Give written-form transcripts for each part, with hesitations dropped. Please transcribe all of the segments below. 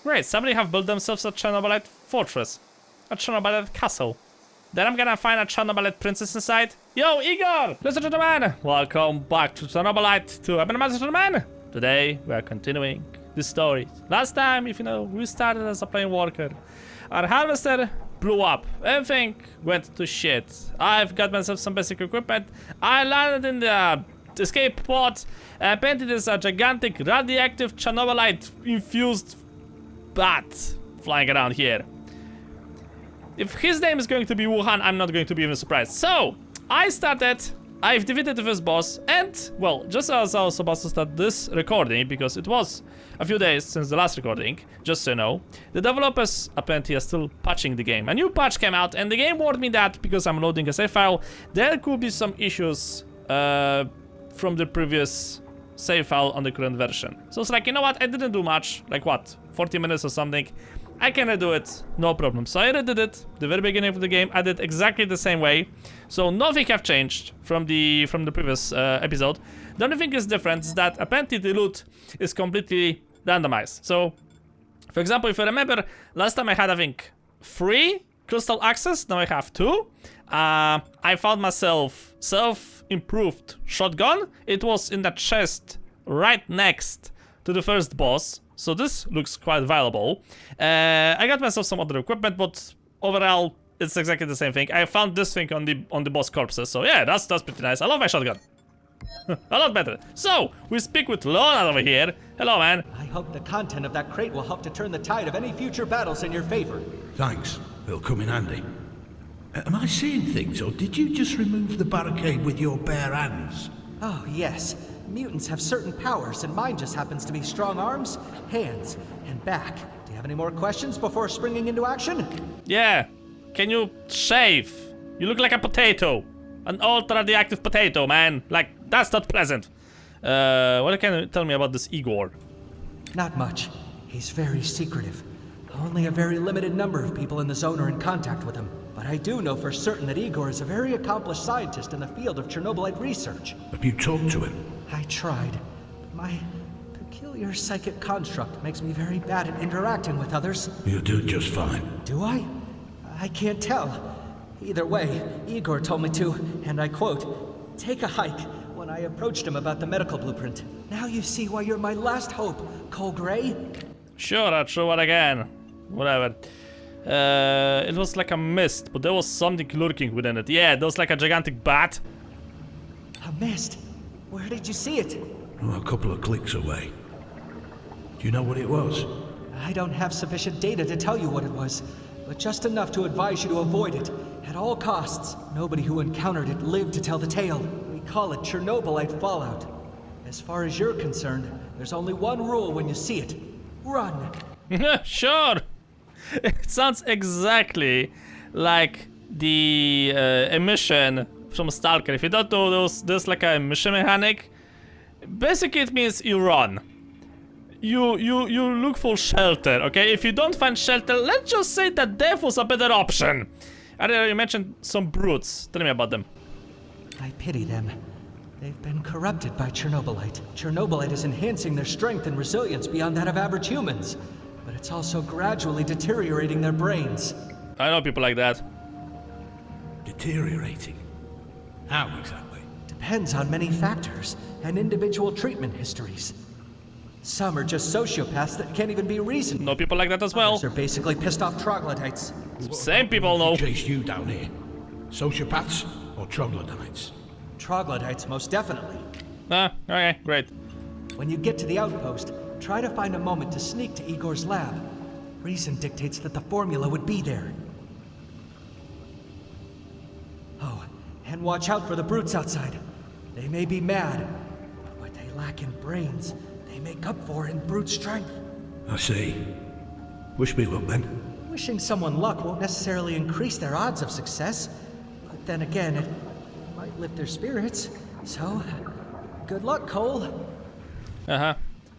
Great, somebody have built themselves a Chernobylite fortress. A Chernobylite castle. Then I'm gonna find a Chernobylite princess inside. Yo, Igor! Ladies and gentlemen, welcome back to Chernobylite 2. I'm Master Gentleman. Today, we are continuing the story. Last time, if you know, we started as a planewalker. Our harvester blew up. Everything went to shit. I've got myself some basic equipment. I landed in the escape pod. Apparently there's a gigantic radioactive Chernobylite infused bat flying around here. If his name is going to be Wuhan, I'm not going to be even surprised. So, I've defeated this boss, and, well, just as I was supposed to start this recording, because it was a few days since the last recording, just so you know, the developers apparently are still patching the game. A new patch came out, and the game warned me that, because I'm loading a save file, there could be some issues from the previous save file on the current version. So it's like, you know what, I didn't do much, like what, 40 minutes or something. I can redo it, no problem. So I redid it, the very beginning of the game, I did exactly the same way. So nothing have changed from the previous episode. The only thing is different is that apparently the loot is completely randomized. So, for example, if you remember, last time I had, I think, 3 crystal axes, now I have 2. I found myself self-improved shotgun. It was in the chest right next to the first boss. So this looks quite valuable. I got myself some other equipment, but overall, it's exactly the same thing. I found this thing on the boss corpses, so yeah, that's pretty nice. I love my shotgun. A lot better. So, we speak with Lona over here. Hello, man. I hope the content of that crate will help to turn the tide of any future battles in your favor. Thanks. It'll come in handy. Am I seeing things, or did you just remove the barricade with your bare hands? Oh, yes. Mutants have certain powers, and mine just happens to be strong arms, hands, and back. Do you have any more questions before springing into action? Yeah. Can you shave? You look like a potato. An old radioactive potato, man. Like, that's not pleasant. What can you tell me about this Igor? Not much. He's very secretive. Only a very limited number of people in the zone are in contact with him. But I do know for certain that Igor is a very accomplished scientist in the field of Chernobylite research. Have you talked to him? I tried. My peculiar psychic construct makes me very bad at interacting with others. You'll do just fine. Do I? I can't tell. Either way, Igor told me to, and I quote, take a hike when I approached him about the medical blueprint. Now you see why you're my last hope, Cole Gray. Sure, I'll show it again. Whatever. It was like a mist, but there was something lurking within it. Yeah, there was like a gigantic bat. A mist? Where did you see it? Oh, a couple of clicks away. Do you know what it was? I don't have sufficient data to tell you what it was, but just enough to advise you to avoid it at all costs. Nobody who encountered it lived to tell the tale. We call it Chernobylite fallout. As far as you're concerned, there's only one rule when you see it. Run. Sure. It sounds exactly like the emission from Stalker. If you don't know, there's like a emission mechanic. Basically, it means you run. You look for shelter, okay? If you don't find shelter, let's just say that death was a better option. I don't know, you mentioned some brutes. Tell me about them. I pity them. They've been corrupted by Chernobylite. Chernobylite is enhancing their strength and resilience beyond that of average humans. But it's also gradually deteriorating their brains. I know people like that. Deteriorating? How exactly? Depends on many factors and individual treatment histories. Some are just sociopaths that can't even be reasoned. Know people like that as well. Others are basically pissed off troglodytes. Same people know. Chase you down here. Sociopaths or troglodytes? Troglodytes, most definitely. Okay, great. When you get to the outpost, try to find a moment to sneak to Igor's lab. Reason dictates that the formula would be there. Oh, and watch out for the brutes outside. They may be mad, but what they lack in brains, they make up for in brute strength. I see. Wish me luck then. Wishing someone luck won't necessarily increase their odds of success, but then again, it might lift their spirits. So, good luck, Cole. Uh-huh.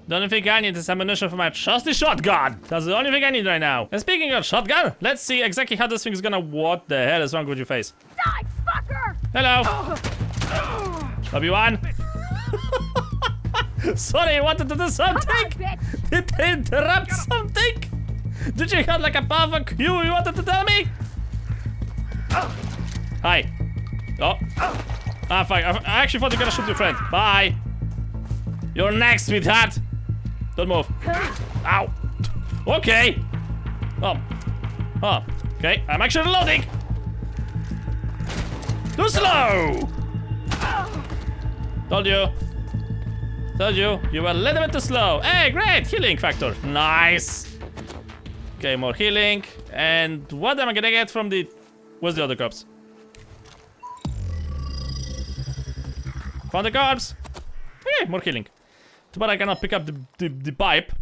The only thing I need is ammunition for my trusty shotgun. That's the only thing I need right now. And speaking of shotgun, let's see exactly how this thing is gonna... What the hell is wrong with your face? Die, fucker! Hello. Obi-Wan. Sorry, I wanted to do something. Come on, bitch. Did they interrupt something? Did you have like a powerful cue you wanted to tell me? Hi. Oh. Ah, fine. I actually thought you were gonna shoot your friend. Bye. You're next, sweetheart. Don't move. Ow. Okay. Oh. Oh. Okay. I'm actually reloading. Too slow. Told you. Told you. You were a little bit too slow. Hey, great. Healing factor. Nice. Okay, more healing. And what am I gonna get from the... Where's the other corpse? Found the corpse. Okay, more healing. Too bad I cannot pick up the pipe.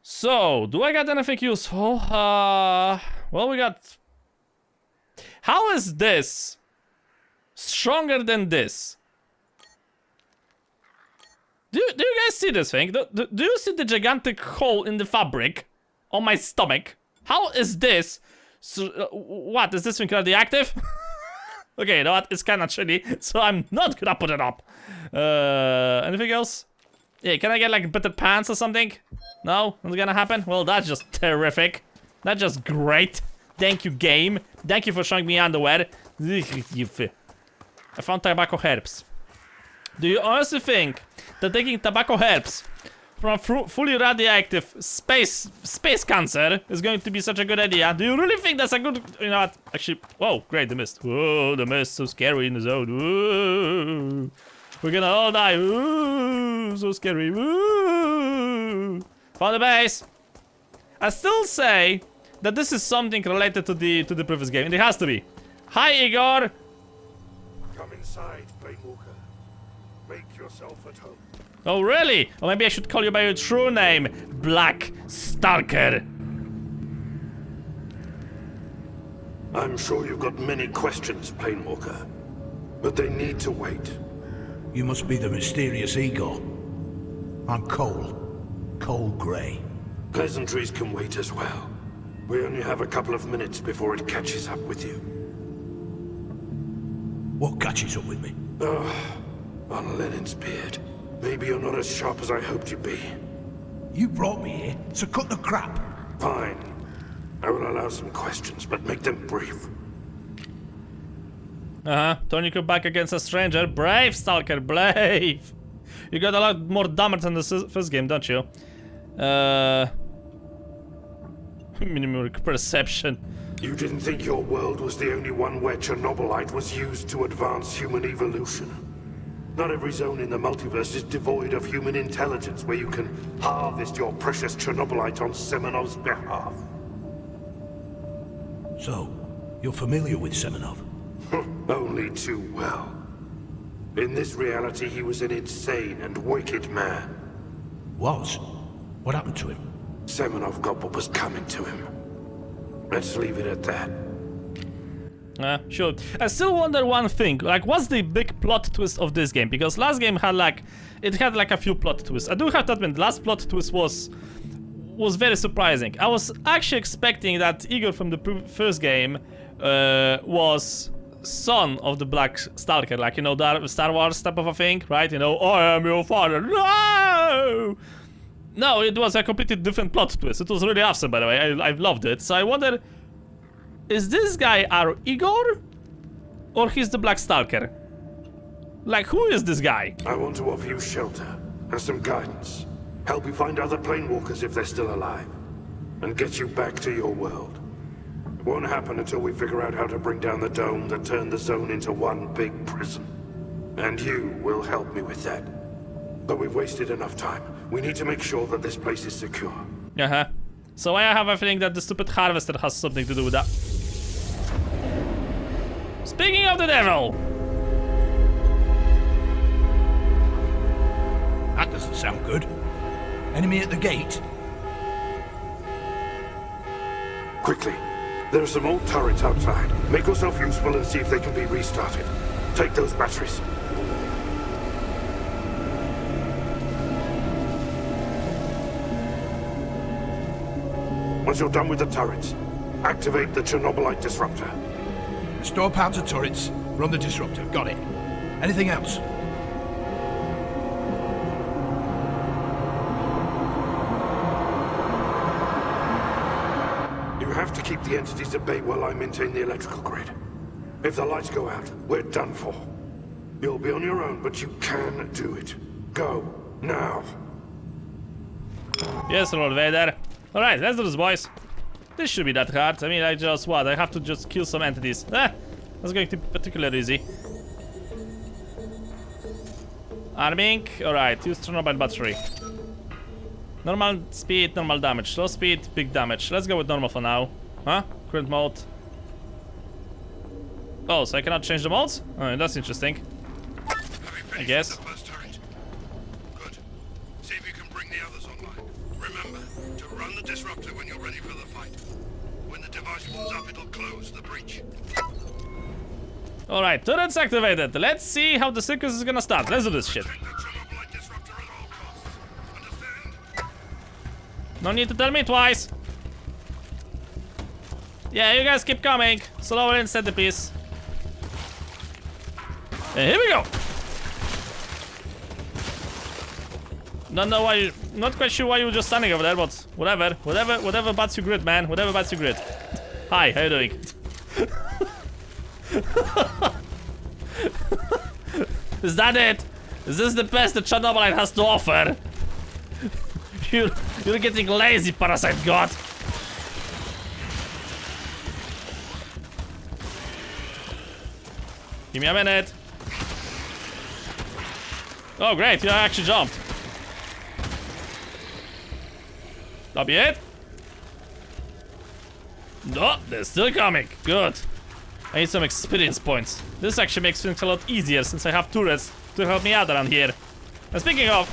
So, do I got anything useful? Well, we got... How is this stronger than this? Do you guys see this thing? Do you see the gigantic hole in the fabric on my stomach? How is this? What, is this thing radioactive? Okay, you know what? It's kinda chilly, so I'm not gonna put it up. Anything else? Yeah, can I get like better pants or something? No? Not gonna happen? Well, that's just terrific. That's just great. Thank you, game. Thank you for showing me underwear. I found tobacco herbs. Do you honestly think that taking tobacco herbs from a fully radioactive space cancer is going to be such a good idea? Do you really think that's a good... You know what? Actually... Whoa, great, the mist. Whoa, the mist, so scary in the zone. Whoa. We're gonna all die. Whoa, so scary. Whoa. Found the base. I still say that this is something related to the previous game. It has to be. Hi, Igor. Come inside, planewalker. Make yourself at home. Oh, really? Or maybe I should call you by your true name, Black Stalker. I'm sure you've got many questions, planewalker, but they need to wait. You must be the mysterious Igor. I'm Cole. Cole Grey. Pleasantries can wait as well. We only have a couple of minutes before it catches up with you. What catches up with me? On Lenin's beard. Maybe you're not as sharp as I hoped you'd be. You brought me here, so cut the crap. Fine. I will allow some questions, but make them brief. Turning your back against a stranger. Brave, Stalker, brave. You got a lot more damage than the first game, don't you? Minimum perception. You didn't think your world was the only one where Chernobylite was used to advance human evolution. Not every zone in the multiverse is devoid of human intelligence where you can harvest your precious Chernobylite on Semenov's behalf. So, you're familiar with Semenov? Only too well. In this reality, he was an insane and wicked man. Was? What happened to him? Semenov got what was coming to him. Let's leave it at that. Sure. I still wonder one thing, like, what's the big plot twist of this game? Because last game had like a few plot twists. I do have to admit, the last plot twist was very surprising. I was actually expecting that Igor from the first game was son of the Black Stalker, like, you know, the Star Wars type of a thing, right? You know, I am your father. No! No, it was a completely different plot twist. It was really awesome, by the way. I loved it. So I wonder, is this guy our Igor? Or he's the Black Stalker? Like, who is this guy? I want to offer you shelter and some guidance. Help you find other planewalkers if they're still alive. And get you back to your world. It won't happen until we figure out how to bring down the dome that turned the zone into one big prison. And you will help me with that. But we've wasted enough time. We need to make sure that this place is secure. So I have a feeling that the stupid harvester has something to do with that. Speaking of the devil! That doesn't sound good. Enemy at the gate? Quickly. There are some old turrets outside. Make yourself useful and see if they can be restarted. Take those batteries. Once you're done with the turrets, activate the Chernobylite disruptor. Store power to turrets. Run the disruptor. Got it. Anything else? have to keep the entities at bay while I maintain the electrical grid. If the lights go out, we're done for. You'll be on your own, but you can do it. Go, now. Yes, Lord Vader. Alright, let's do this, boys. This should be that hard. I mean, I have to just kill some entities. That's going to be particularly easy. Arming. Alright, use Chernobylite battery. Normal speed, normal damage. Low speed, big damage. Let's go with normal for now. Huh? Current mode. Oh, so I cannot change the modes? Oh, that's interesting. I guess. Good. See if you can bring the others online. Remember to run the disruptor when you're ready for the fight. When the device warms up, it'll close the breach. Alright, turrets activated. Let's see how the circus is gonna start. Let's do this shit. Protect the Chernobylite disruptor at all costs. Understand? No need to tell me twice. Yeah, you guys keep coming. Slower and set the piece. And here we go. Don't know why. Not quite sure why you were just standing over there, but whatever. Whatever bats your grid, man. Whatever bats your grid. Hi, how you doing? Is that it? Is this the best that Chernobylite has to offer? You're getting lazy, parasite god. Give me a minute. Oh great, you actually jumped. That'll be it? No, they're still coming. Good. I need some experience points. This actually makes things a lot easier since I have turrets to help me out around here. And speaking of...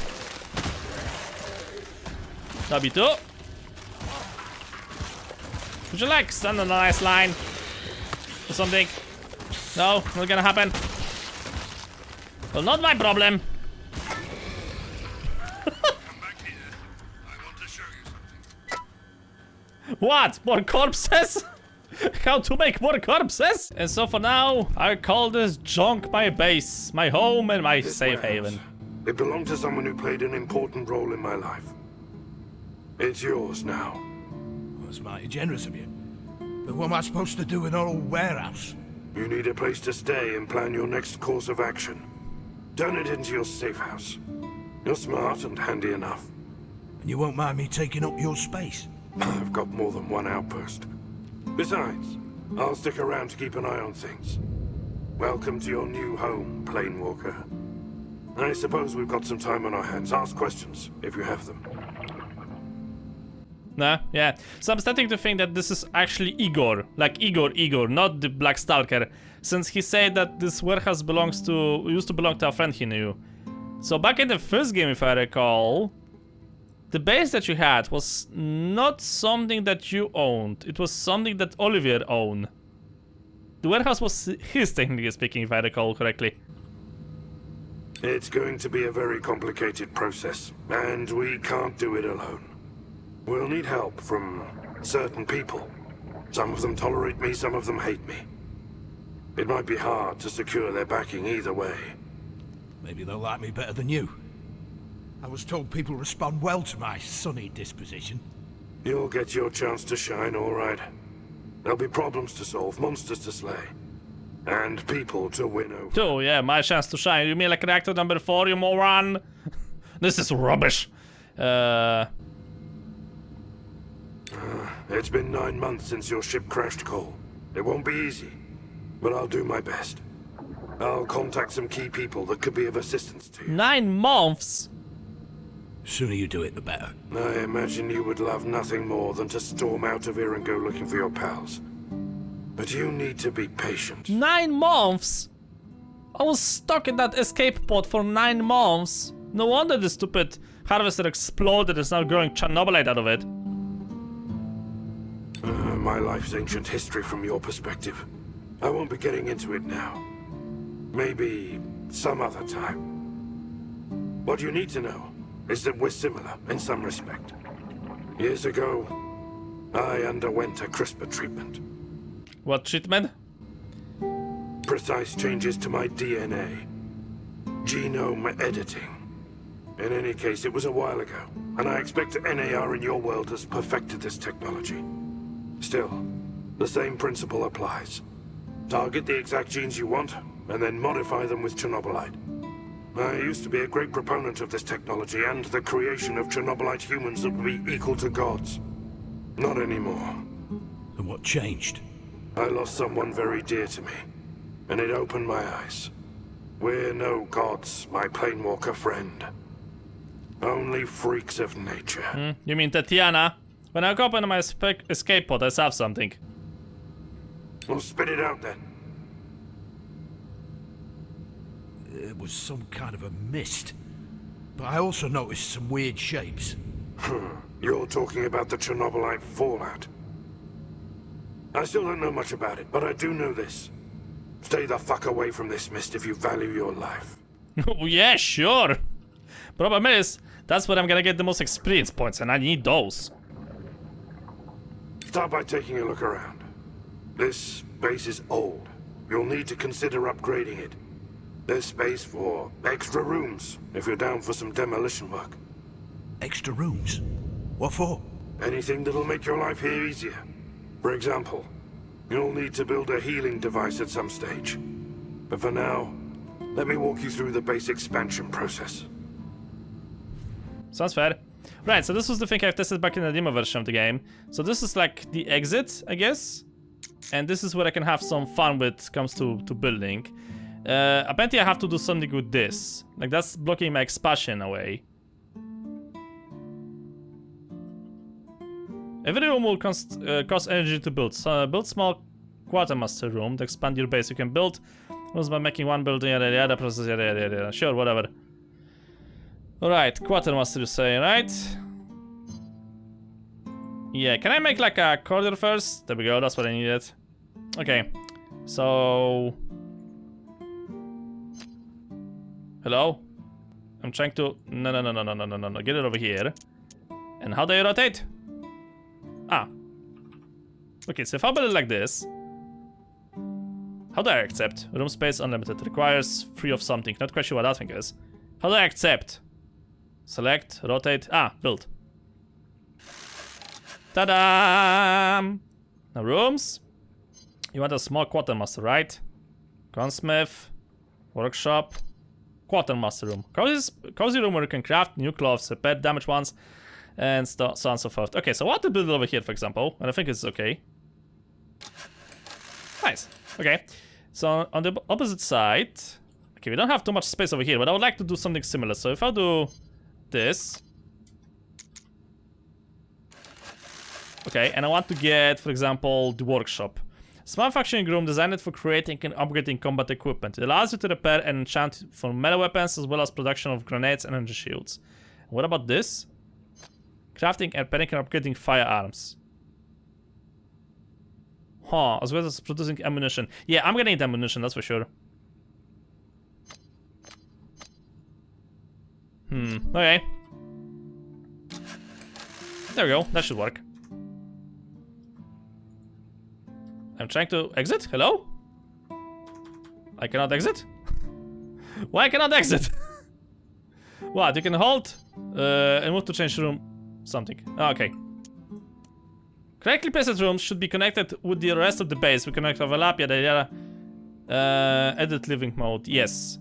that'll be two. Would you like stand on a nice line? Or something? No, not gonna happen. Well, not my problem. What? More corpses? How to make more corpses? And so for now, I call this junk my base, my home, and my safe haven. It belonged to someone who played an important role in my life. It's yours now. That's mighty generous of you. But what am I supposed to do in our old warehouse? You need a place to stay and plan your next course of action. Turn it into your safe house. You're smart and handy enough. And you won't mind me taking up your space? I've got more than one outpost. Besides, I'll stick around to keep an eye on things. Welcome to your new home, planewalker. I suppose we've got some time on our hands. Ask questions, if you have them. Nah, yeah. So I'm starting to think that this is actually Igor. Like Igor, not the Black Stalker. Since he said that this warehouse used to belong to a friend he knew. So back in the first game, if I recall, the base that you had was not something that you owned. It was something that Olivier owned. The warehouse was his, technically speaking, if I recall correctly. It's going to be a very complicated process, and we can't do it alone. We'll need help from certain people. Some of them tolerate me, some of them hate me. It might be hard to secure their backing either way. Maybe they'll like me better than you. I was told people respond well to my sunny disposition. You'll get your chance to shine, all right. There'll be problems to solve, monsters to slay, and people to win over. Oh yeah, my chance to shine. You mean like reactor number 4, you moron? This is rubbish. It's been 9 months since your ship crashed, Cole. It won't be easy, but I'll do my best. I'll contact some key people that could be of assistance to you. 9 months? The sooner you do it, the better. I imagine you would love nothing more than to storm out of here and go looking for your pals. But you need to be patient. 9 months? I was stuck in that escape pod for 9 months. No wonder the stupid harvester exploded and is now growing Chernobylite out of it. My life's ancient history from your perspective. I won't be getting into it now. Maybe some other time. What you need to know is that we're similar in some respect. Years ago, I underwent a CRISPR treatment. What treatment? Precise changes to my DNA. Genome editing. In any case, it was a while ago, and I expect NAR in your world has perfected this technology. Still, the same principle applies. Target the exact genes you want, and then modify them with Chernobylite. I used to be a great proponent of this technology and the creation of Chernobylite humans that would be equal to gods. Not anymore. And what changed? I lost someone very dear to me, and it opened my eyes. We're no gods, my planewalker friend. Only freaks of nature. You mean Tatiana? When I open my escape pod, I saw something. Well, spit it out then. It was some kind of a mist. But I also noticed some weird shapes. You're talking about the Chernobylite fallout. I still don't know much about it, but I do know this. Stay the fuck away from this mist if you value your life. Yeah, sure. Problem is, that's where I'm gonna get the most experience points, and I need those. Start by taking a look around. This base is old. You'll need to consider upgrading it. There's space for extra rooms, if you're down for some demolition work. Extra rooms? What for? Anything that'll make your life here easier. For example, you'll need to build a healing device at some stage. But for now, let me walk you through the base expansion process. Sounds fair. Right, so this was the thing I've tested back in the demo version of the game. So this is like the exit, I guess. And this is where I can have some fun with comes to building. Apparently I have to do something with this. Like that's blocking my expansion away. Every room will cost energy to build. So build small quartermaster room to expand your base. You can build rooms by making one building, yada yada, process, yada yada yada. Sure, whatever. Alright, quartermaster you say, right? Yeah, can I make like a corridor first? There we go, that's what I needed. Okay, so... Hello? I'm trying to... No, get it over here. And how do I rotate? Ah. Okay, so if I build it like this... How do I accept? Room space unlimited. Requires free of something. Not quite sure what that thing is. How do I accept? Select, rotate, build. Ta-da! Now rooms. You want a small quartermaster, right? Gunsmith, workshop, quartermaster room. Cozy room where you can craft new clothes, repair damaged ones, and so on and so forth. Okay, so what to build over here, for example, and I think it's okay. Nice. Okay, so on the opposite side, okay, we don't have too much space over here, but I would like to do something similar. So if I do this, okay, and I want to get, for example, the workshop. Small manufacturing room designed for creating and upgrading combat equipment. It allows you to repair and enchant for melee weapons as well as production of grenades and energy shields. What about this? Crafting and repairing and upgrading firearms. Huh, as well as producing ammunition. Yeah, I'm gonna need ammunition, that's for sure. Okay. There we go, that should work. I'm trying to exit? Hello? I cannot exit? Why I cannot exit? What, you can hold and move to change room something. Okay. Correctly placed rooms should be connected with the rest of the base. We connect overlap, yada yada. Edit living mode, yes.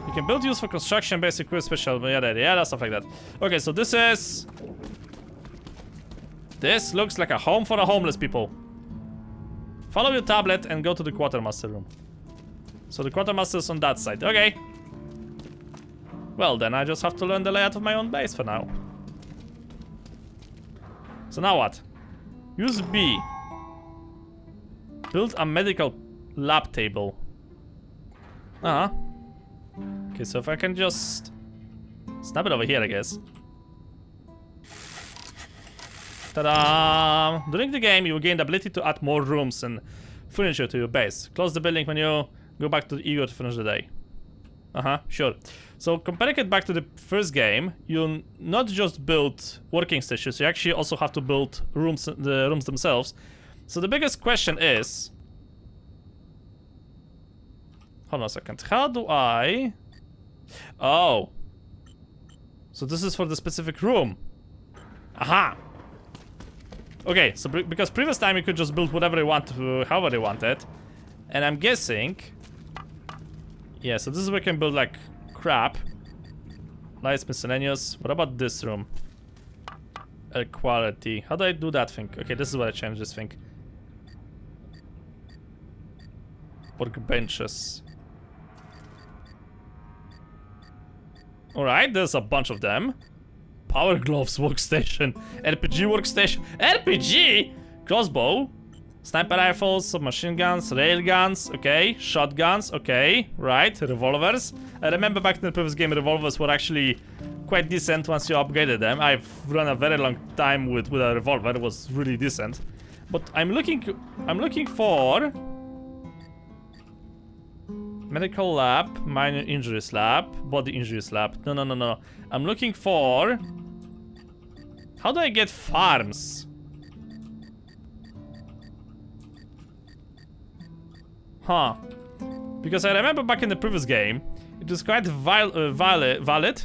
You can build use for construction, basic equip, special, yada yada, stuff like that. Okay, so this is... This looks like a home for the homeless people. Follow your tablet and go to the quartermaster room. So the quartermaster is on that side, okay. Well then, I just have to learn the layout of my own base for now. So now what? Use B. Build a medical lab table. Okay, so if I can just snap it over here, I guess. Ta-da! During the game, you will gain the ability to add more rooms and furniture to your base. Close the building menu, go back to Igor to finish the day. Sure. So comparing it back to the first game, you not just build working stations, you actually also have to build rooms, the rooms themselves. So the biggest question is... Hold on a second. How do I... Oh. So this is for the specific room. Aha! Okay, so because previous time you could just build whatever you want, however you wanted. And I'm guessing... Yeah, so this is where you can build like crap. Nice miscellaneous. What about this room? Air quality. How do I do that thing? Okay, this is what I changed this thing. Workbenches. Alright, there's a bunch of them. Power gloves workstation. RPG workstation. RPG! Crossbow. Sniper rifles, submachine guns, rail guns, okay. Shotguns, okay. Right, revolvers. I remember back in the previous game, revolvers were actually quite decent once you upgraded them. I've run a very long time with a revolver. It was really decent. But I'm looking for... Medical lab, minor injuries lab, body injuries lab. No. I'm looking for... How do I get farms? Huh. Because I remember back in the previous game, it was quite valid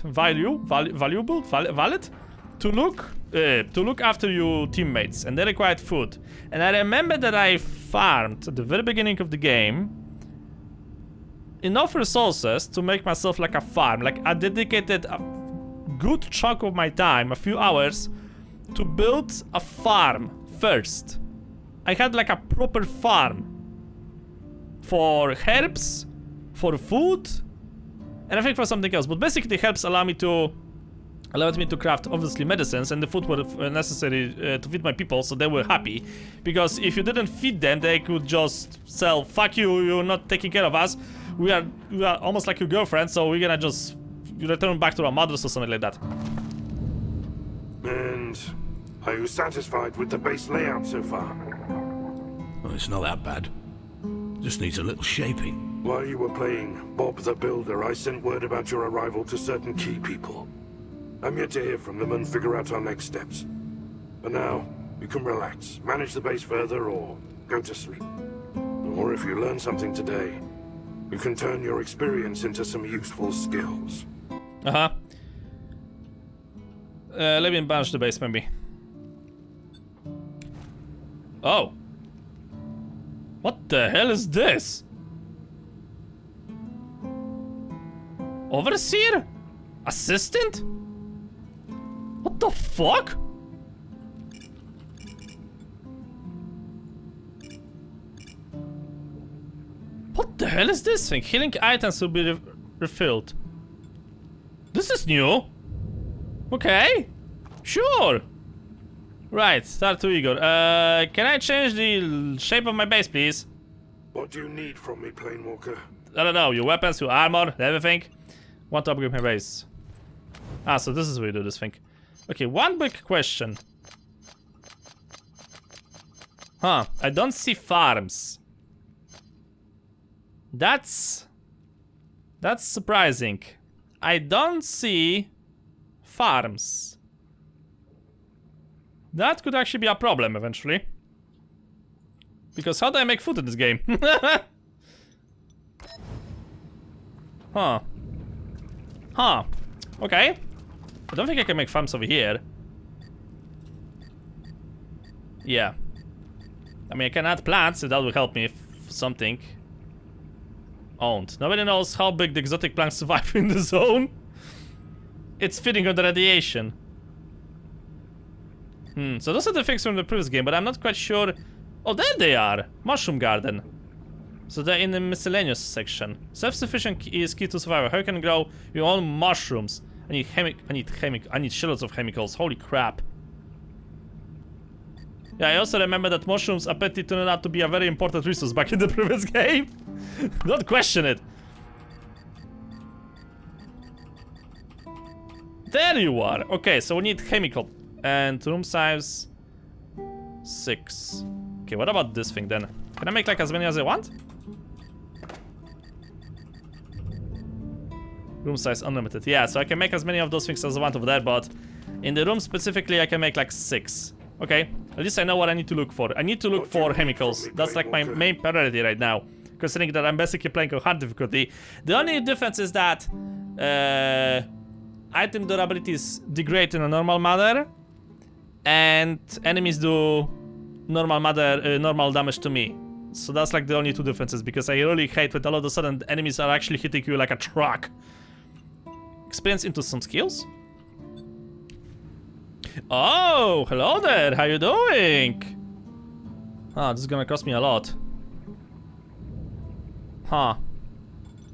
to look after your teammates, and they required food. And I remember that I farmed at the very beginning of the game enough resources to make myself like a farm. Like I dedicated a good chunk of my time, a few hours, to build a farm first. I had like a proper farm for herbs, for food, and I think for something else. But basically, herbs allowed me to craft obviously medicines, and the food were necessary to feed my people, so they were happy. Because if you didn't feed them, they could just sell, fuck you, you're not taking care of us. We are almost like your girlfriend, so we're gonna just return back to our mothers or something like that. And are you satisfied with the base layout so far? Well, it's not that bad. Just needs a little shaping. While you were playing Bob the Builder, I sent word about your arrival to certain key people. I'm yet to hear from them and figure out our next steps. For now, you can relax, manage the base further, or go to sleep. Or if you learn something today, you can turn your experience into some useful skills. Uh-huh. Let me banish the base, maybe. Oh. What the hell is this? Overseer? Assistant? What the fuck? What the hell is this thing? Healing items will be refilled. This is new. Okay. Sure. Right, start to Igor. Can I change the shape of my base, please? What do you need from me, planewalker? I don't know, your weapons, your armor, everything. Want to upgrade my base. Ah, so this is where you do this thing. Okay, one big question. Huh, I don't see farms. That's surprising. I don't see farms. That could actually be a problem eventually. Because how do I make food in this game? Huh. Huh. Okay. I don't think I can make farms over here. Yeah. I mean, I can add plants, so that will help me if something. Owned. Nobody knows how big the exotic plants survive in the zone. It's feeding on the radiation. So those are the things from the previous game, but I'm not quite sure. Oh, there they are! Mushroom garden. So they're in the miscellaneous section. Self-sufficient is key to survival. How you can grow your own mushrooms? I need shitloads of chemicals. Holy crap. Yeah, I also remember that mushrooms apparently turned out to be a very important resource back in the previous game. Don't question it. There you are. Okay, so we need chemical. And room size 6. Okay, what about this thing then? Can I make like as many as I want? Room size unlimited. Yeah, so I can make as many of those things as I want over there, but in the room specifically I can make like 6. Okay, at least I know what I need to look for. I need to look for chemicals. That's like my main priority right now, considering that I'm basically playing on hard difficulty. The only difference is that item durabilities degrade in a normal manner, and enemies do normal damage to me. So that's like the only two differences, because I really hate when all of a sudden the enemies are actually hitting you like a truck. Experience into some skills. Oh, hello there, how you doing? Ah, this is gonna cost me a lot. Huh.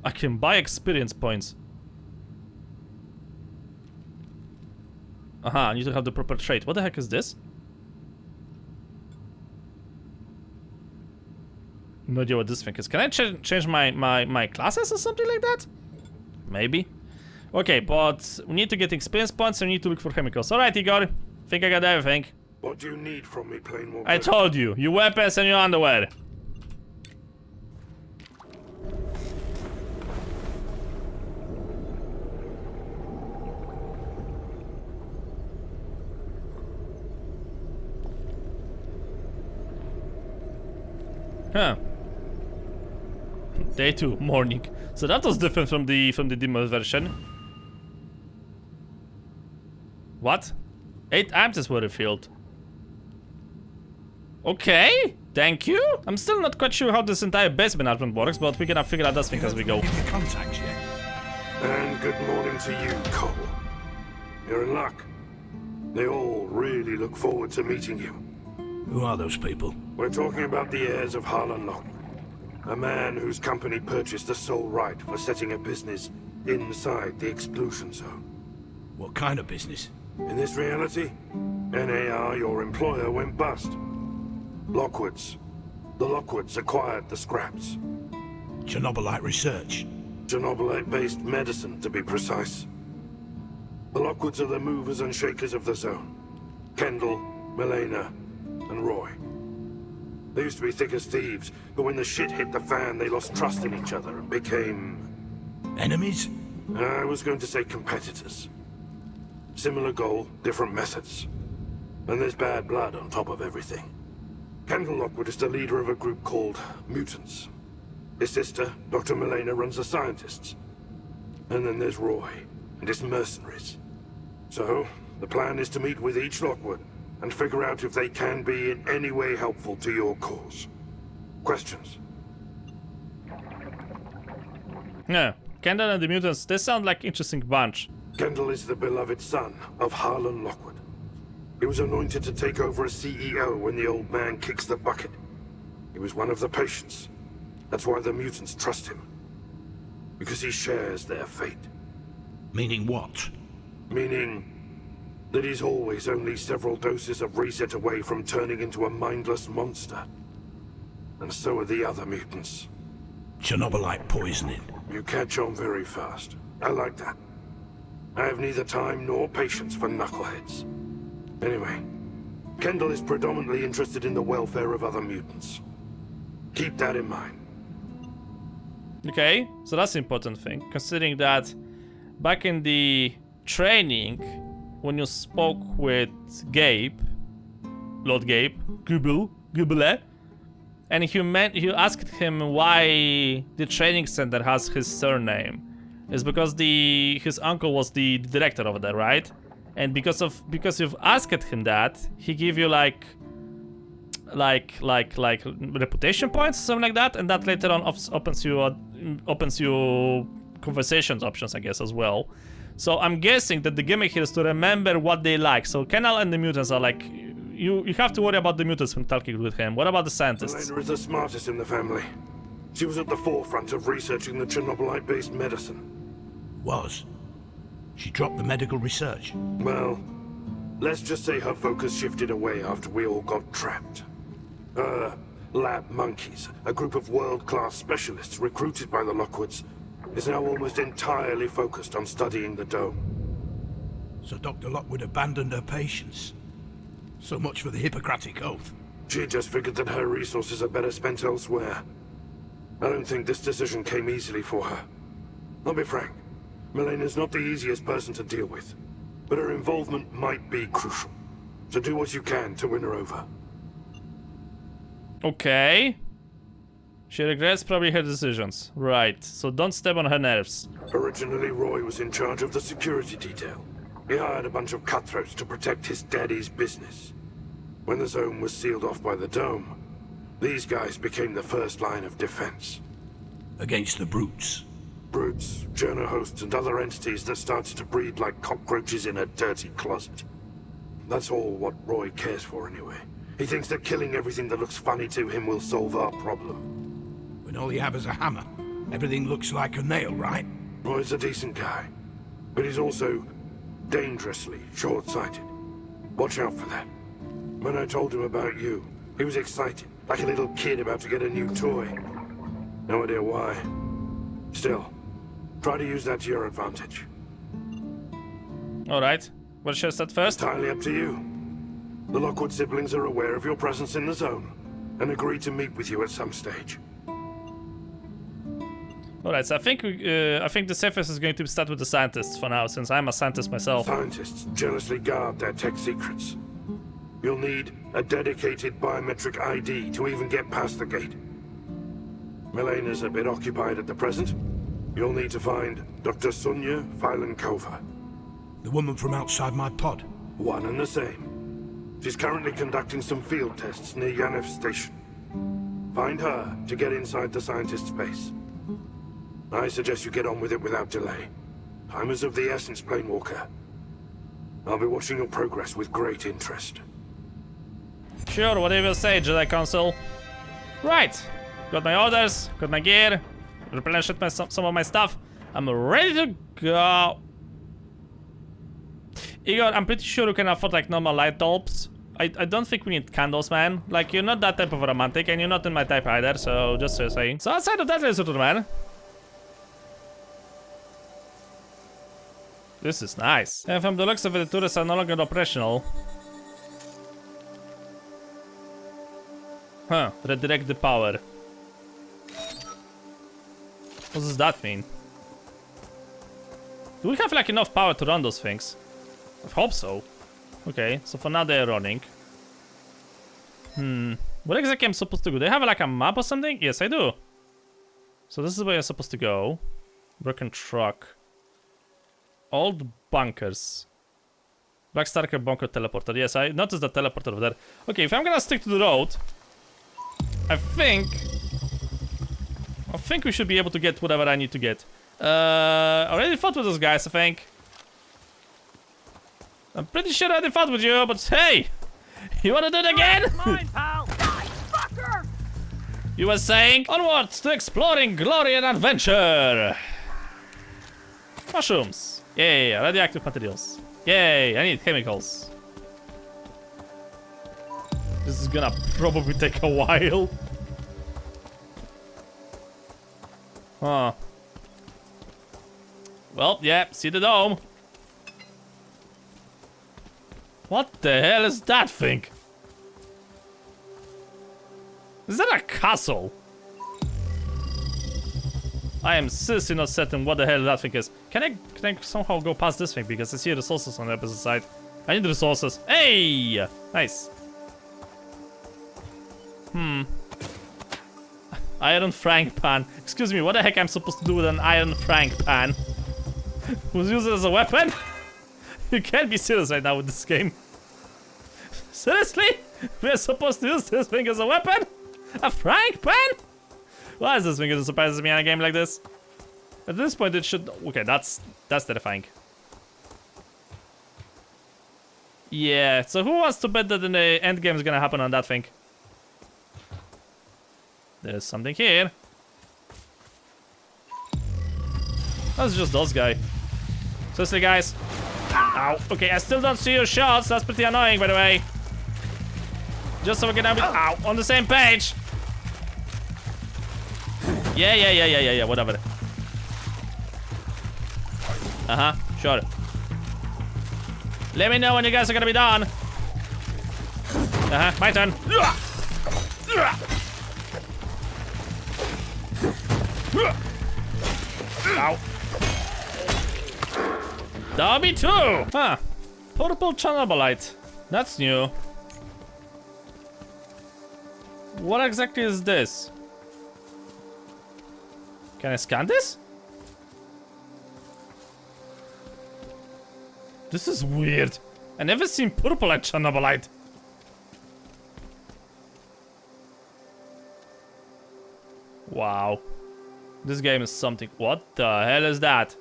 I can buy experience points. Aha, I need to have the proper trait. What the heck is this? No idea what this thing is. Can I change my classes or something like that? Maybe. Okay, but we need to get experience points and we need to look for chemicals. Alright, Igor. Think I got everything. What do you need from me, planewalker? I told you. Your weapons and your underwear. Huh. Day 2, morning. So that was different from the demo version. What? 8 answers were revealed. Okay, thank you. I'm still not quite sure how this entire base management works, but we're gonna figure out this thing as we go. Your contacts yet? And good morning to you, Cole. You're in luck. They all really look forward to meeting you. Who are those people? We're talking about the heirs of Harlan Lockwood. A man whose company purchased the sole right for setting a business inside the Exclusion Zone. What kind of business? In this reality, NAR, your employer, went bust. Lockwoods. The Lockwoods acquired the scraps. Chernobylite research. Chernobylite-based medicine, to be precise. The Lockwoods are the movers and shakers of the zone. Kendall, Milena, and Roy. They used to be thick as thieves, but when the shit hit the fan, they lost trust in each other and became... Enemies? I was going to say competitors. Similar goal, different methods. And there's bad blood on top of everything. Kendall Lockwood is the leader of a group called Mutants. His sister, Dr. Milena, runs the scientists. And then there's Roy and his mercenaries. So, the plan is to meet with each Lockwood and figure out if they can be in any way helpful to your cause. Questions? Yeah, Kendall and the Mutants, they sound like interesting bunch. Kendall is the beloved son of Harlan Lockwood. He was anointed to take over as CEO when the old man kicks the bucket. He was one of the patients. That's why the mutants trust him. Because he shares their fate. Meaning what? Meaning that he's always only several doses of reset away from turning into a mindless monster. And so are the other mutants. Chernobylite poisoning. You catch on very fast. I like that. I have neither time nor patience for knuckleheads. Anyway, Kendall is predominantly interested in the welfare of other mutants. Keep that in mind. Okay, so that's the important thing, considering that back in the training, when you spoke with Gabe, Lord Gabe, Gubble, and you asked him why the training center has his surname. It's because his uncle was the director over there, right? And because you've asked him that, he give you like reputation points, something like that, and that later on opens you conversations options, I guess, as well. So I'm guessing that the gimmick here is to remember what they like. So Kendall and the mutants are like, you have to worry about the mutants when talking with him. What about the scientists? Milena is the smartest in the family. She was at the forefront of researching the Chernobylite-based medicine. Was? She dropped the medical research. Well, let's just say her focus shifted away after we all got trapped. Lab Monkeys, a group of world-class specialists recruited by the Lockwoods, is now almost entirely focused on studying the dome. So Dr. Lockwood abandoned her patients. So much for the Hippocratic Oath. She just figured that her resources are better spent elsewhere. I don't think this decision came easily for her. I'll be frank, Milena's not the easiest person to deal with, but her involvement might be crucial. So do what you can to win her over. Okay. She regrets probably her decisions. Right, so don't step on her nerves. Originally, Roy was in charge of the security detail. He hired a bunch of cutthroats to protect his daddy's business. When the zone was sealed off by the dome, these guys became the first line of defense. Against the brutes. Brutes, journo hosts, and other entities that started to breed like cockroaches in a dirty closet. That's all what Roy cares for anyway. He thinks that killing everything that looks funny to him will solve our problem. When all you have is a hammer, everything looks like a nail, right? Roy's a decent guy, but he's also dangerously short-sighted. Watch out for that. When I told him about you, he was excited, like a little kid about to get a new toy. No idea why. Still, try to use that to your advantage. Alright. What should I start first? Entirely up to you. The Lockwood siblings are aware of your presence in the zone, and agree to meet with you at some stage. Alright, so I think the safest is going to start with the scientists for now, since I'm a scientist myself. Scientists jealously guard their tech secrets. You'll need a dedicated biometric ID to even get past the gate. Milena's a bit occupied at the present. You'll need to find Dr. Sonya Filenkova. The woman from outside my pod. One and the same. She's currently conducting some field tests near Yanev Station. Find her to get inside the scientist's base. I suggest you get on with it without delay. Time is of the essence, Planewalker. I'll be watching your progress with great interest. Sure, whatever you say, Jedi Council. Right. Got my orders, got my gear, replenished some of my stuff. I'm ready to go. Igor, I'm pretty sure you can afford like normal light bulbs. I don't think we need candles, man. Like, you're not that type of romantic, and you're not in my type either, so just saying. So outside of that, ladies and gentlemen, this is nice. And from the looks of it, the tourists are no longer operational. Huh, redirect the power. What does that mean? Do we have like enough power to run those things? I hope so. Okay, so for now they're running. What exactly am I supposed to do? Do they have like a map or something? Yes, I do. So this is where you're supposed to go. Broken truck. Old bunkers. Black Stalker bunker teleporter. Yes, I noticed the teleporter over there. Okay, if I'm gonna stick to the road, I think we should be able to get whatever I need to get. I already fought with those guys, I think. I'm pretty sure I already fought with you, but hey! You wanna do it again? Mine, pal. Fucker! You were saying, onwards to exploring glory and adventure! Mushrooms. Yay, radioactive materials. Yay, I need chemicals. This is gonna probably take a while. Huh. Well, yeah, see the dome. What the hell is that thing? Is that a castle? I am seriously not certain what the hell that thing is. Can I somehow go past this thing? Because I see resources on the opposite side. I need resources. Hey! Nice. Iron Frank pan. Excuse me, what the heck am I supposed to do with an Iron Frank pan? Was used as a weapon? You can't be serious right now with this game. Seriously? We're supposed to use this thing as a weapon? A Frank pan? Why is this thing that surprises me in a game like this? At this point it should... Okay, that's terrifying. Yeah, so who wants to bet that the end game is gonna happen on that thing? There's something here. That's just those guys. Seriously, guys. Ow. Okay, I still don't see your shots. That's pretty annoying, by the way. Just so we can have it on the same page. Yeah, whatever. Sure. Let me know when you guys are gonna be done. My turn. Ow. That'll be two! Huh. Portable Chernobylite. That's new. What exactly is this? Can I scan this? This is weird. I never seen purple like Chernobylite. Wow. This game is something. What the hell is that?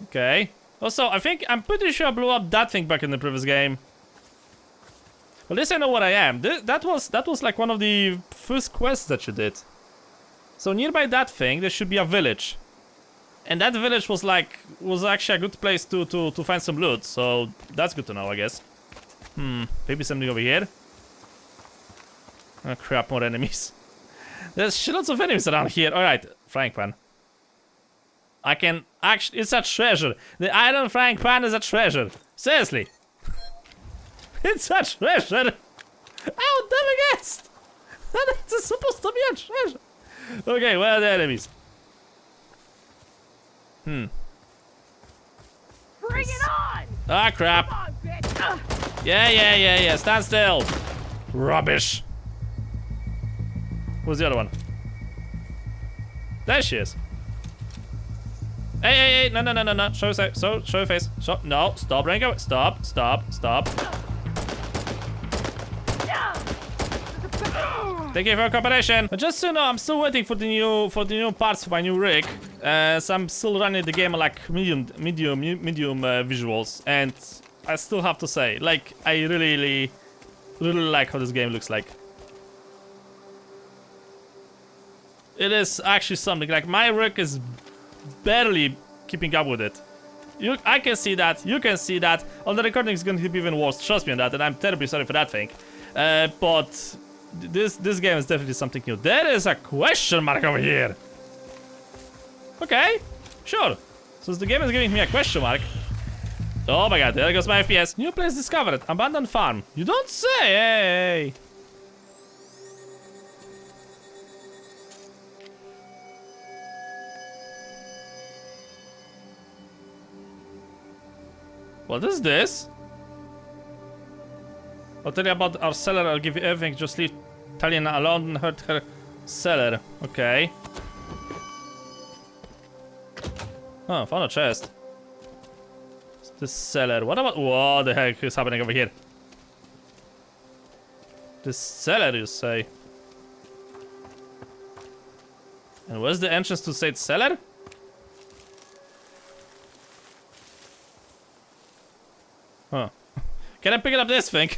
Okay. Also, I'm pretty sure I blew up that thing back in the previous game. At least I know what I am. That was like one of the first quests that you did. So nearby that thing, there should be a village. And that village was actually a good place to find some loot. So that's good to know, I guess. Maybe something over here. Oh crap, more enemies. There's shitloads of enemies around here. Alright, frying pan. I can actually, it's a treasure. The iron frying pan is a treasure. Seriously. It's a treasure. I would never guessed that it's supposed to be a treasure. Okay, where are the enemies? Bring it on! Ah, crap. Come on, bitch! Yeah. Stand still. Rubbish. Where's the other one? There she is. Hey, no. Show your face. No, stop, Rango. Stop. Thank you for your cooperation. But just so you know, I'm still waiting for the new parts for my new rig. So I'm still running the game on like medium visuals, and I still have to say, like, I really like how this game looks like. It is actually something. Like, my rig is barely keeping up with it. I can see that. You can see that. On the recording, it's going to be even worse. Trust me on that, and I'm terribly sorry for that thing. But this game is definitely something new. There is a question mark over here. Okay, sure. Since the game is giving me a question mark. Oh my god, there goes my FPS. New place discovered. Abandoned farm. You don't say. Hey. What is this? I'll tell you about our seller. I'll give you everything. Just leave Taliana alone and hurt her seller. Okay. Oh, found a chest. This seller. What about? What the heck is happening over here? This seller, you say? And where's the entrance to said cellar? Huh. Can I pick it up this thing?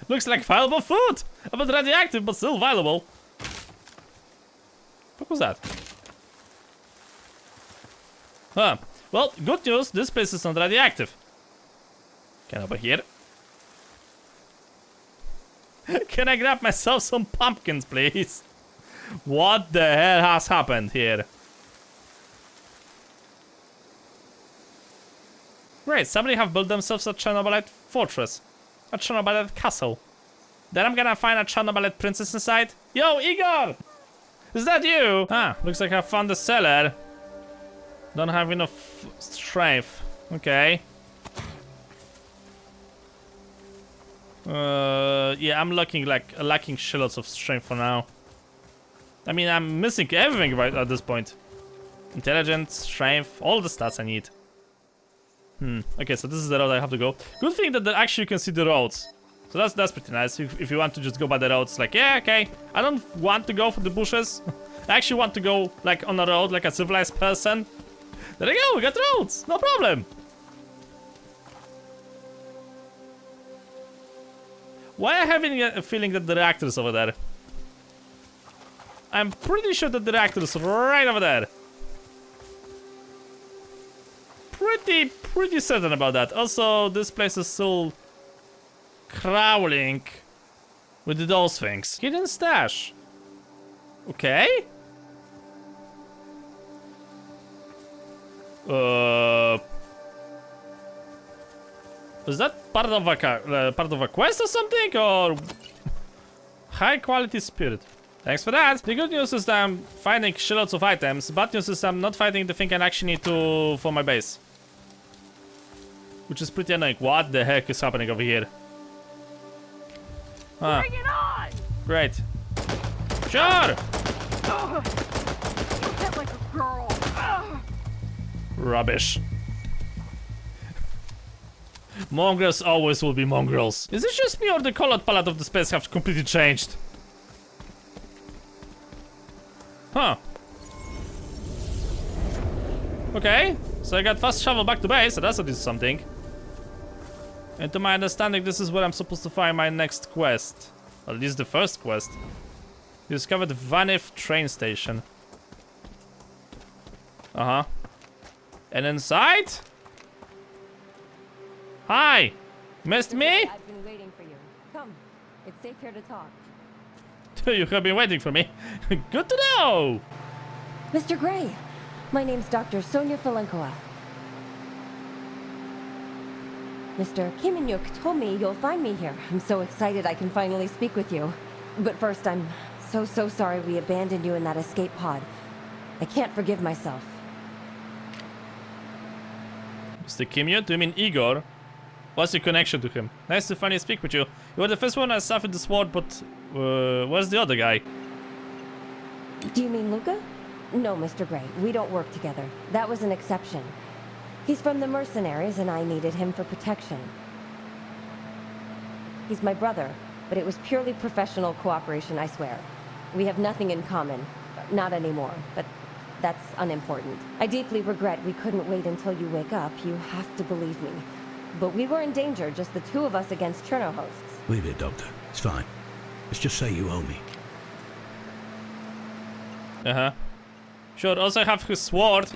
Looks like viable food! A bit radioactive, but still viable. What was that? Huh. Well, good news, this place is not radioactive. Can I over here? Can I grab myself some pumpkins, please? What the hell has happened here? Great, somebody have built themselves a Chernobylite fortress. A Chernobylite castle. Then I'm gonna find a Chernobylite princess inside. Yo, Igor! Is that you? Ah, looks like I found the cellar. Don't have enough strength. Okay. Yeah, I'm lacking shitloads of strength for now. I mean, I'm missing everything right at this point. Intelligence, strength, all the stats I need. Okay, so this is the road I have to go. Good thing that actually you can see the roads. So that's pretty nice. If you want to just go by the roads, like, yeah, okay. I don't want to go for the bushes. I actually want to go, like, on a road, like a civilized person. There we go, we got roads. No problem. Why am I having a feeling that the reactor is over there? I'm pretty sure that the reactor is right over there. Pretty certain about that. Also, this place is still crawling with those things. Hidden stash. Okay. Is that part of a quest or something, or high quality spirit? Thanks for that. The good news is that I'm finding shitloads of items. Bad news is I'm not finding the thing I actually need to for my base, which is pretty annoying. What the heck is happening over here? Huh. Bring it on! Great. Sure! You hit like a girl. Rubbish. Mongrels always will be mongrels. Is it just me or the colored palette of the space have completely changed? Huh. Okay, so I got fast travel back to base, so that's at least something. And to my understanding, this is where I'm supposed to find my next quest. At least the first quest. You discovered Vanif train station. Uh-huh. And inside? Hi! Missed me? I've been waiting for you. Come. It's safe here to talk. You have been waiting for me. Good to know! Mr. Gray, my name's Dr. Sonya Falenkova. Mr. Kiminyuk told me you'll find me here. I'm so excited I can finally speak with you. But first, I'm so sorry we abandoned you in that escape pod. I can't forgive myself. Mr. Kimyo? Do you mean Igor? What's your connection to him? Nice to finally speak with you. You were the first one I saw with the sword, but where's the other guy? Do you mean Luca? No, Mr. Gray. We don't work together. That was an exception. He's from the mercenaries, and I needed him for protection. He's my brother, but it was purely professional cooperation, I swear. We have nothing in common. Not anymore, but that's unimportant. I deeply regret we couldn't wait until you wake up. You have to believe me. But we were in danger, just the two of us against Cherno hosts. Leave it, Doctor. It's fine. Let's just say you owe me. Uh-huh. Sure, also have his sword.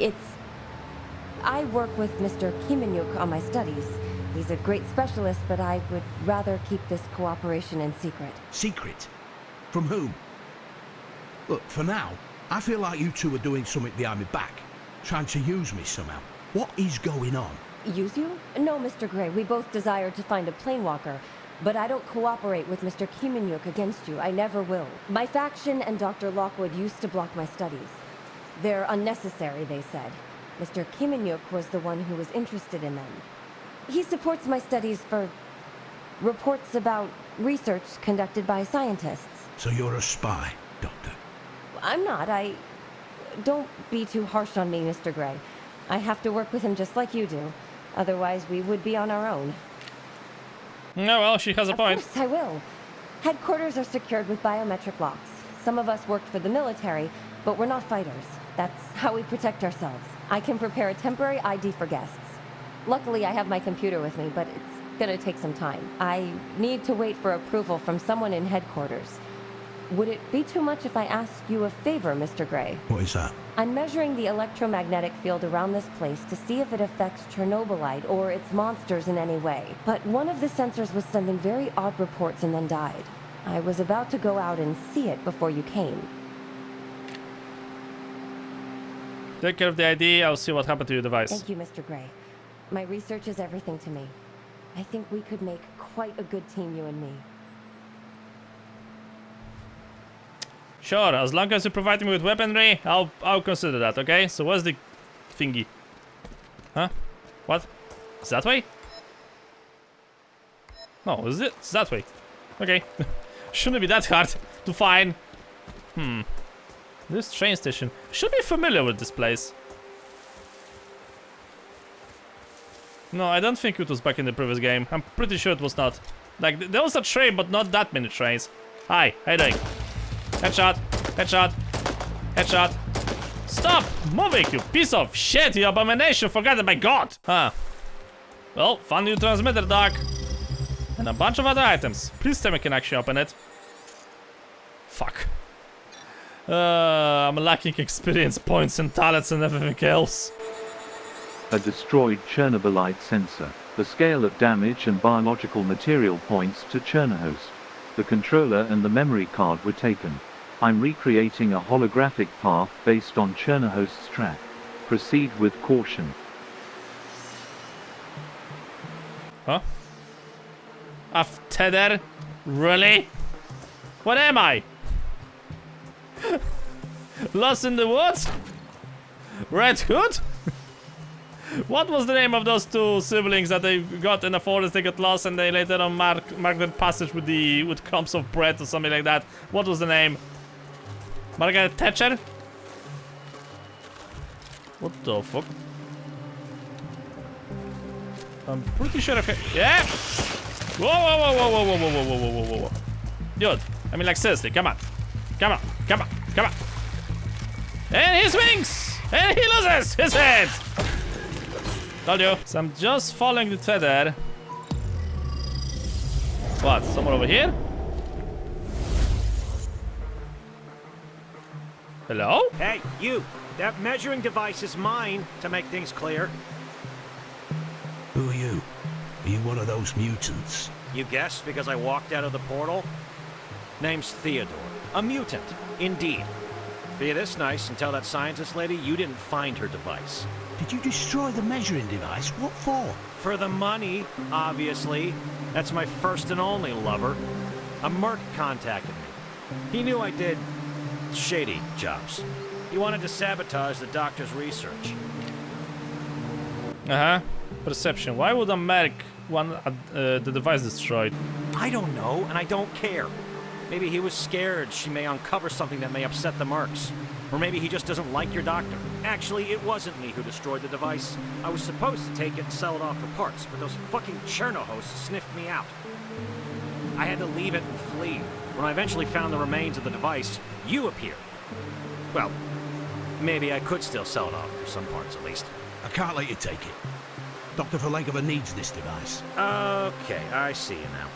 I work with Mr. Kiminyuk on my studies. He's a great specialist, but I would rather keep this cooperation in secret. Secret? From whom? Look, for now, I feel like you two are doing something behind my back. Trying to use me somehow. What is going on? Use you? No, Mr. Gray. We both desire to find a planewalker. But I don't cooperate with Mr. Kiminyuk against you. I never will. My faction and Dr. Lockwood used to block my studies. They're unnecessary, they said. Mr. Kiminyuk was the one who was interested in them. He supports my studies for reports about research conducted by scientists. So you're a spy, Doctor? I'm not. Don't be too harsh on me, Mr. Gray. I have to work with him just like you do. Otherwise, we would be on our own. No, well, she has a point. Of course, I will. Headquarters are secured with biometric locks. Some of us worked for the military, but we're not fighters. That's how we protect ourselves. I can prepare a temporary ID for guests. Luckily, I have my computer with me, but it's gonna take some time. I need to wait for approval from someone in headquarters. Would it be too much if I asked you a favor, Mr. Gray? What is that? I'm measuring the electromagnetic field around this place to see if it affects Chernobylite or its monsters in any way. But one of the sensors was sending very odd reports and then died. I was about to go out and see it before you came. Take care of the ID, I'll see what happened to your device. Thank you, Mr. Gray. My research is everything to me. I think we could make quite a good team, you and me. Sure, as long as you provide me with weaponry, I'll consider that, okay? So where's the thingy? Huh? What? Is that way? No, is it? It's that way. Okay. Shouldn't be that hard to find. This train station. Should be familiar with this place. No, I don't think it was back in the previous game. I'm pretty sure it was not. Like, there was a train, but not that many trains. Hi, how you doing? Headshot, headshot, headshot. Stop moving, you piece of shit, you abomination, forgotten by God. Huh. Well, fun new transmitter, Doc. And a bunch of other items. Please tell me I can actually open it. Fuck. I'm lacking experience points and talents and everything else. A destroyed Chernobylite sensor. The scale of damage and biological material points to Chernohost. The controller and the memory card were taken. I'm recreating a holographic path based on Chernohost's track. Proceed with caution. Huh? Tether? Really? What am I? Lost in the woods? Red Hood? What was the name of those two siblings that they got in the forest? They got lost and they later on marked their passage with crumbs of bread or something like that. What was the name? Margaret Thatcher? What the fuck? I'm pretty sure I've... Yeah! Whoa, whoa, whoa, whoa, whoa, whoa, whoa, whoa, whoa, whoa, whoa. Dude, I mean, like, seriously, come on. Come on, come on, come on. And he swings! And he loses his head! Told you. So I'm just following the tether. What? Someone over here? Hello? Hey, you! That measuring device is mine, to make things clear. Who are you? Are you one of those mutants? You guessed because I walked out of the portal? Name's Theodore. A mutant, indeed. Be this nice and tell that scientist lady you didn't find her device. Did you destroy the measuring device? What for? For the money, obviously. That's my first and only lover. A merc contacted me. He knew I did shady jobs. He wanted to sabotage the doctor's research. Uh-huh. Perception. Why would a merc want the device destroyed? I don't know, and I don't care. Maybe he was scared she may uncover something that may upset the mercs. Or maybe he just doesn't like your doctor. Actually, it wasn't me who destroyed the device. I was supposed to take it and sell it off for parts, but those fucking Cherno-hosts sniffed me out. I had to leave it and flee. When I eventually found the remains of the device, you appeared. Well, maybe I could still sell it off for some parts at least. I can't let you take it. Dr. Verlegova needs this device. Okay, I see you now.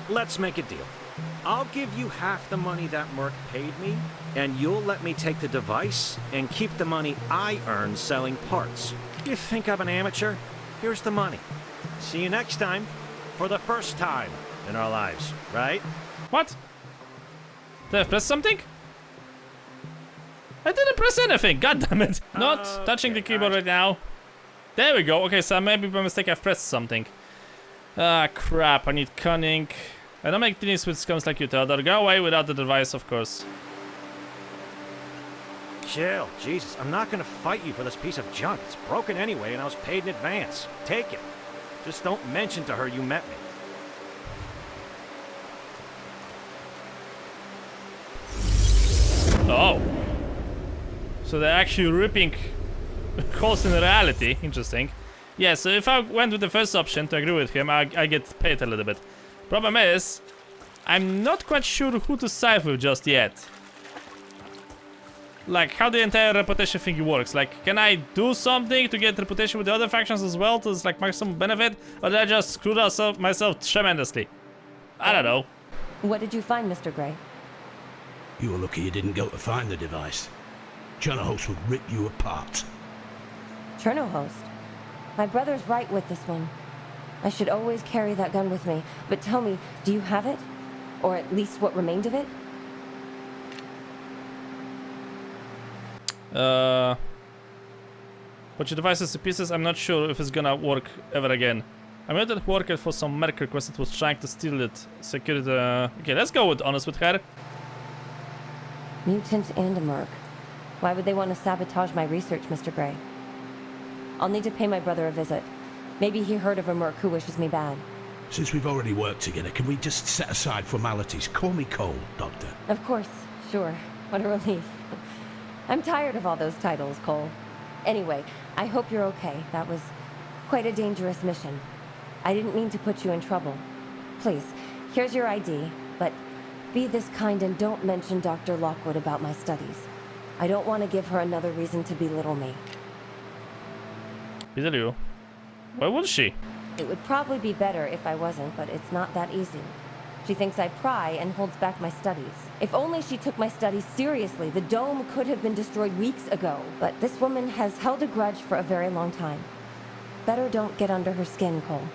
Let's make a deal. I'll give you half the money that merc paid me, and you'll let me take the device and keep the money I earn selling parts. You think I'm an amateur? Here's the money. See you next time. For the first time in our lives, right? What? Did I press something? I didn't press anything, god damn it. Not touching the keyboard right now. There we go. Okay, so maybe by mistake I've pressed something. Ah, crap. I need cunning. I don't make deals with scums like you, Theodore. Go away without the device, of course. Chill, Jesus. I'm not gonna fight you for this piece of junk. It's broken anyway, and I was paid in advance. Take it. Just don't mention to her you met me. Oh. So they're actually ripping holes in reality. Interesting. Yeah, so if I went with the first option to agree with him, I get paid a little bit. Problem is, I'm not quite sure who to side with just yet. Like, how the entire reputation thing works. Like, can I do something to get reputation with the other factions as well to, like, maximum benefit? Or did I just screw myself tremendously? I don't know. What did you find, Mr. Gray? You were lucky you didn't go to find the device. Cherno-host would rip you apart. Cherno-host? My brother's right with this one. I should always carry that gun with me. But tell me, do you have it? Or at least what remained of it? Put your devices to pieces. I'm not sure if it's gonna work ever again. I made it work for some merc request that was trying to steal it. Security. Okay, let's go with honest with her. Mutant and a merc. Why would they want to sabotage my research, Mr. Gray? I'll need to pay my brother a visit. Maybe he heard of a merc who wishes me bad. Since we've already worked together, can we just set aside formalities? Call me Cole, Doctor. Of course, sure. What a relief. I'm tired of all those titles, Cole. Anyway, I hope you're okay. That was quite a dangerous mission. I didn't mean to put you in trouble. Please, here's your ID, but be this kind and don't mention Dr. Lockwood about my studies. I don't want to give her another reason to belittle me. Belittle you? Why would she? It would probably be better if I wasn't, but it's not that easy. She thinks I pry and holds back my studies. If only she took my studies seriously, the dome could have been destroyed weeks ago. But this woman has held a grudge for a very long time. Better don't get under her skin, Cole.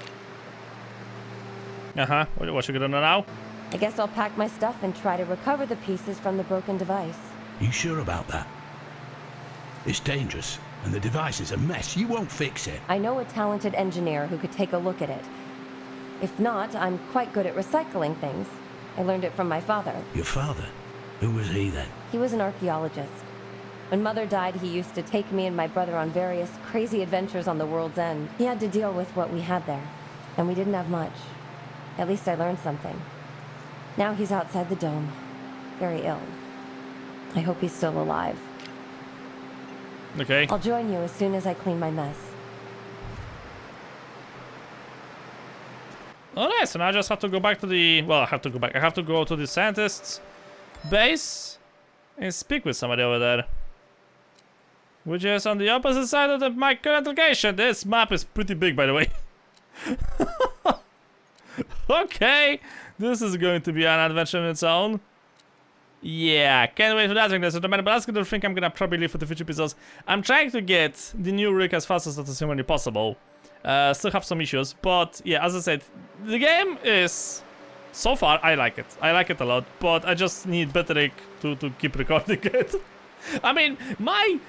Uh-huh. What you gonna do now? I guess I'll pack my stuff and try to recover the pieces from the broken device. You sure about that? It's dangerous, and the device is a mess. You won't fix it. I know a talented engineer who could take a look at it. If not, I'm quite good at recycling things. I learned it from my father. Your father? Who was he then? He was an archaeologist. When Mother died, he used to take me and my brother on various crazy adventures on the world's end. He had to deal with what we had there, and we didn't have much. At least I learned something. Now he's outside the dome, very ill. I hope he's still alive. Okay. I'll join you as soon as I clean my mess. Alright, so now I just have to go back to the... Well, I have to go to the scientist's base and speak with somebody over there. Which is on the opposite side of my current location. This map is pretty big, by the way. Okay, this is going to be an adventure in its own. Yeah, can't wait for that thing, ladies and gentlemen, but that's gonna think I'm gonna probably leave for the future episodes. I'm trying to get the new rig as fast as that is humanly possible. Still have some issues, but yeah, as I said, the game is... So far, I like it. I like it a lot, but I just need better rig to keep recording it. I mean, my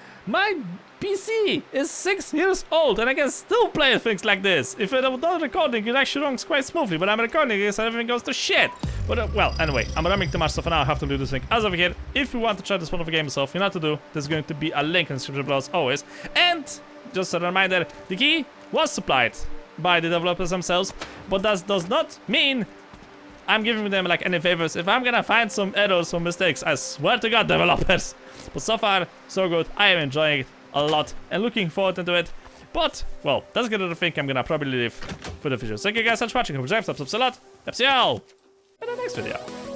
PC is 6 years old and I can still play things like this. If I'm not recording, it actually runs quite smoothly, but I'm recording this and everything goes to shit. But well, anyway, I'm running too much stuff for now. I have to do this thing. As of here, if you want to try this one of the game yourself, you know what to do. There's going to be a link in the description below as always. And just a reminder, the key was supplied by the developers themselves, but that does not mean I'm giving them like any favors. If I'm gonna find some errors or mistakes, I swear to God, developers. But so far, so good. I am enjoying it a lot and looking forward to it. But, well, that's gonna think I'm gonna probably leave for the future. Thank you guys so much for watching. Hope you enjoyed. Subscribe a lot. See you all in the next video.